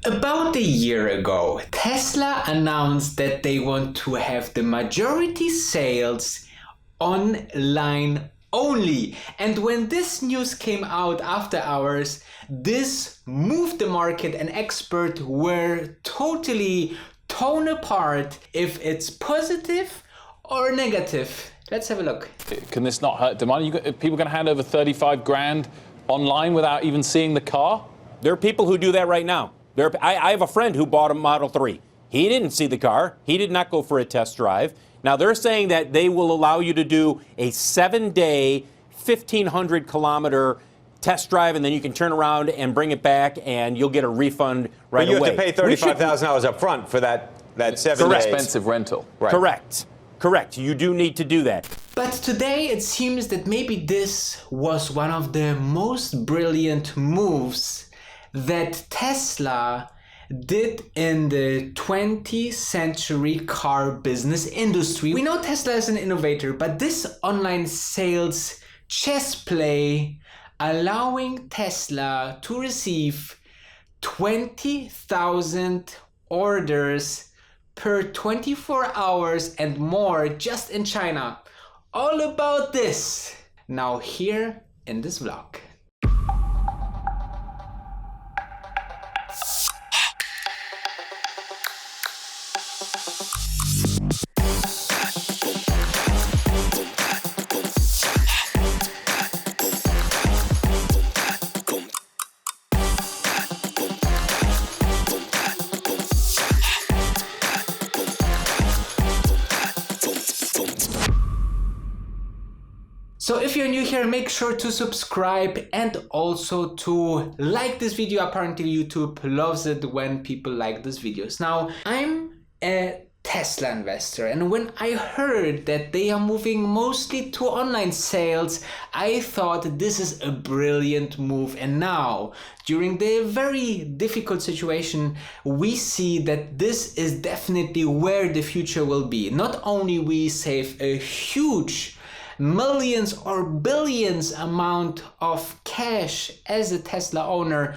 About a year ago, Tesla announced that they want to have the majority sales online only. And when this news came out after hours, this moved the market and experts were totally torn apart if it's positive or negative. Let's have a look. Can this not hurt demand? People going to hand over 35 grand online without even seeing the car? There are people who do that right now. I have a friend who bought a Model 3. He didn't see the car. He did not go for a test drive. Now, they're saying that they will allow you to do a 7-day, 1,500-kilometer test drive, and then you can turn around and bring it back, and you'll get a refund right away. But you have to pay $35,000 up front for that 7 days. Expensive rental. Right. Correct. You do need to do that. But today it seems that maybe this was one of the most brilliant moves that Tesla did in the 20th century car business industry. We know Tesla is an innovator, but this online sales chess play allowing Tesla to receive 20,000 orders per 24 hours and more just in China. All about this now here in this vlog. So if you're new here, make sure to subscribe and also to like this video. Apparently YouTube loves it when people like these videos. Now, I'm a Tesla investor, and when I heard that they are moving mostly to online sales, I thought this is a brilliant move. And now, during the very difficult situation, we see that this is definitely where the future will be. Not only we save a huge millions or billions amount of cash as a Tesla owner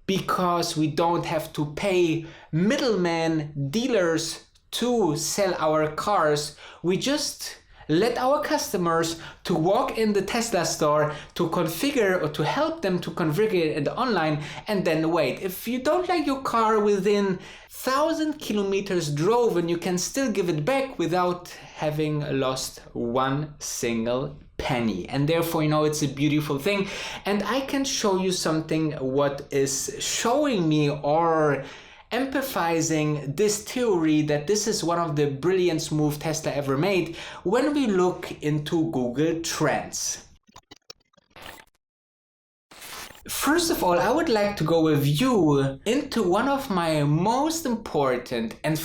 because we don't have to pay middlemen, dealers to sell our cars. We just let our customers to walk in the Tesla store to configure or to help them to configure it online and then wait. If you don't like your car within 1,000 kilometers drove, and you can still give it back without having lost one single penny. And therefore, it's a beautiful thing. And I can show you something what is showing me or empathizing this theory that this is one of the brilliant moves Tesla ever made when we look into Google Trends. First of all, I would like to go with you into one of my most important and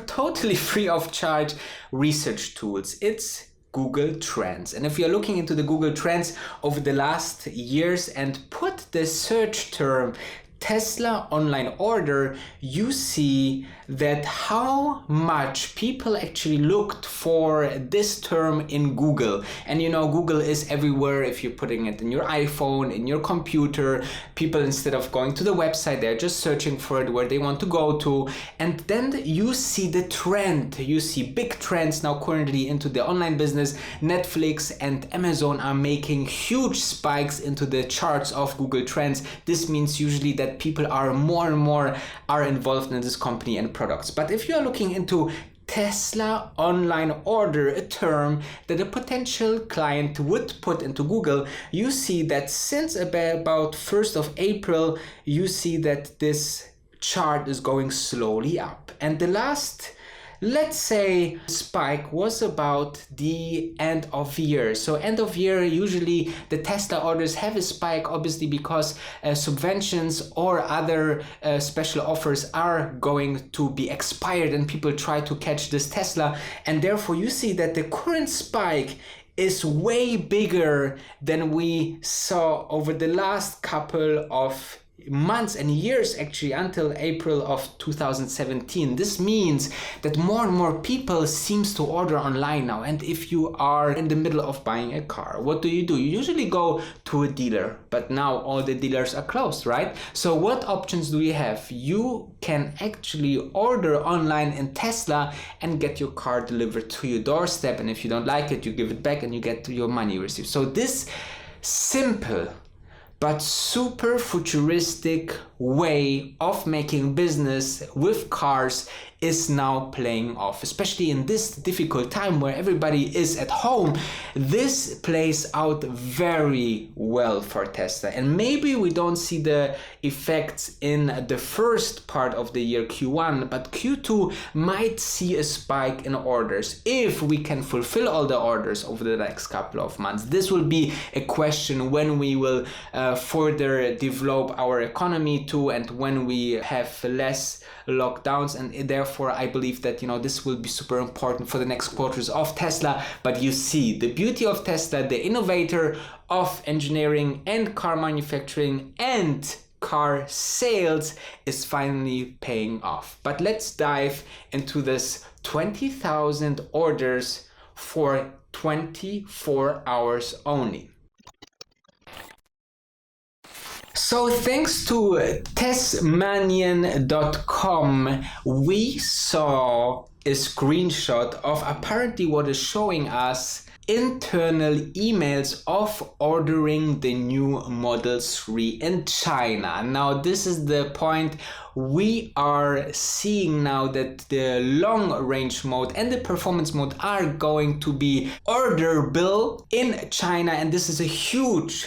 totally free of charge research tools. It's Google Trends. And if you're looking into the Google Trends over the last years and put the search term Tesla online order, you see that how much people actually looked for this term in Google. And Google is everywhere. If you're putting it in your iPhone, in your computer, people, instead of going to the website, they're just searching for it where they want to go to. And then you see the trend. You see big trends now currently into the online business. Netflix and Amazon are making huge spikes into the charts of Google Trends. This means usually that people are more and more involved in this company and products. But if you're looking into Tesla online order, a term that a potential client would put into Google, you see that since about 1st of April, you see that this chart is going slowly up. And the last, let's say, spike was about the end of year. So end of year, usually the Tesla orders have a spike, obviously because subventions or other special offers are going to be expired and people try to catch this Tesla. And therefore you see that the current spike is way bigger than we saw over the last couple of months and years actually until April of 2017. This means that more and more people seems to order online now. And if you are in the middle of buying a car, what do? You usually go to a dealer, but now all the dealers are closed, right? So what options do you have? You can actually order online in Tesla and get your car delivered to your doorstep, and if you don't like it, you give it back and you get your money received. So this simple but super futuristic way of making business with cars is now playing off, especially in this difficult time where everybody is at home. This plays out very well for Tesla, and maybe we don't see the effects in the first part of the year, Q1, but Q2 might see a spike in orders if we can fulfill all the orders over the next couple of months. This will be a question when we will further develop our economy too, and when we have less lockdowns, and therefore I believe that this will be super important for the next quarters of Tesla. But you see, the beauty of Tesla, the innovator of engineering and car manufacturing and car sales, is finally paying off. But let's dive into this 20,000 orders for 24 hours only. So thanks to Tesmanian.com, we saw a screenshot of apparently what is showing us internal emails of ordering the new Model 3 in China. Now this is the point. We are seeing now that the long range mode and the performance mode are going to be orderable in China, and this is a huge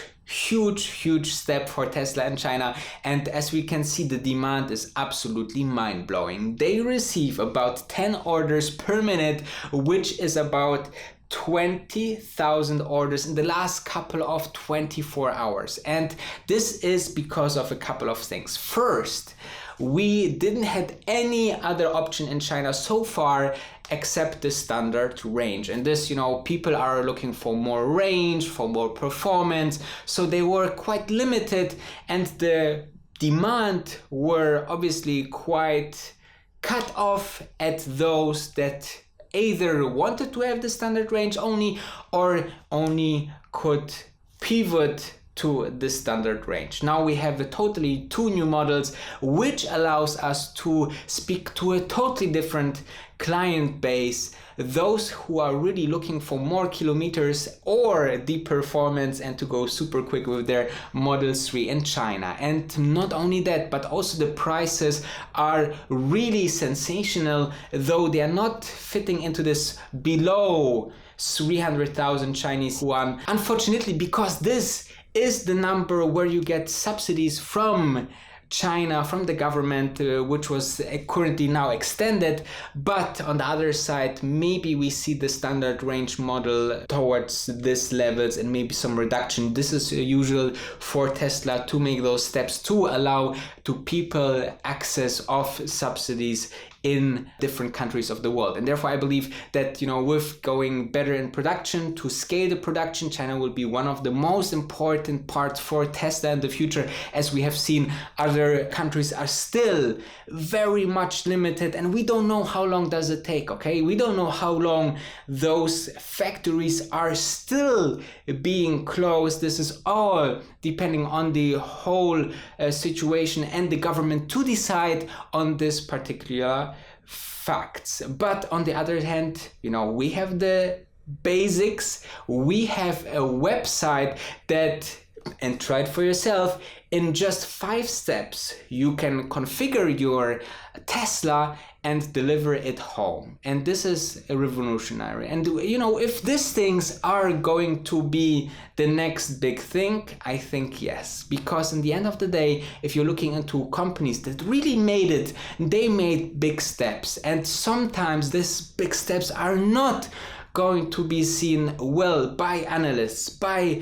step for Tesla in China. And as we can see, the demand is absolutely mind-blowing. They receive about 10 orders per minute, which is about 20,000 orders in the last couple of 24 hours. And this is because of a couple of things. First, we didn't have any other option in China so far except the standard range. And this, people are looking for more range, for more performance. So they were quite limited, and the demand were obviously quite cut off at those that either wanted to have the standard range only or only could pivot to the standard range. Now we have totally two new models, which allows us to speak to a totally different client base, those who are really looking for more kilometers or the performance and to go super quick with their Model 3 in China. And not only that, but also the prices are really sensational, though they are not fitting into this below 300,000 Chinese yuan. Unfortunately, because this is the number where you get subsidies from China, from the government, which was currently now extended. But on the other side, maybe we see the standard range model towards this levels and maybe some reduction. This is usual for Tesla to make those steps to allow to people access of subsidies in different countries of the world. And therefore I believe that with going better in production, to scale the production, China will be one of the most important parts for Tesla in the future. As we have seen, other countries are still very much limited, and we don't know how long does it take. Okay, we don't know how long those factories are still being closed. This is all depending on the whole situation and the government to decide on this particular facts. But on the other hand, we have the basics. We have a website that, and try it for yourself, in just 5 steps you can configure your Tesla and deliver it home. And this is revolutionary. And if these things are going to be the next big thing, I think yes. Because in the end of the day, if you're looking into companies that really made it, they made big steps. And sometimes these big steps are not going to be seen well by analysts, by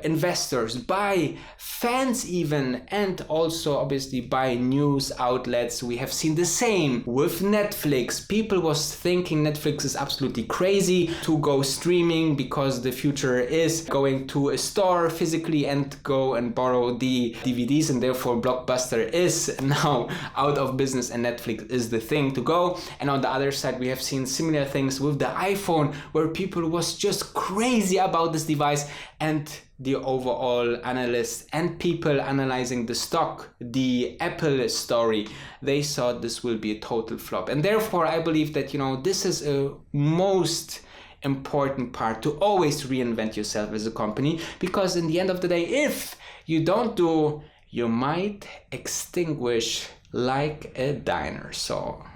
investors, by fans even, and also obviously by news outlets. We have seen the same with Netflix. People was thinking Netflix is absolutely crazy to go streaming because the future is going to a store physically and go and borrow the DVDs, and therefore Blockbuster is now out of business and Netflix is the thing to go. And on the other side, we have seen similar things with the iPhone, where people was just crazy about this device, and the overall analysts and people analyzing the stock, the Apple story, they thought this will be a total flop. And therefore I believe that, this is a most important part, to always reinvent yourself as a company, because in the end of the day, if you don't do, you might extinguish like a dinosaur.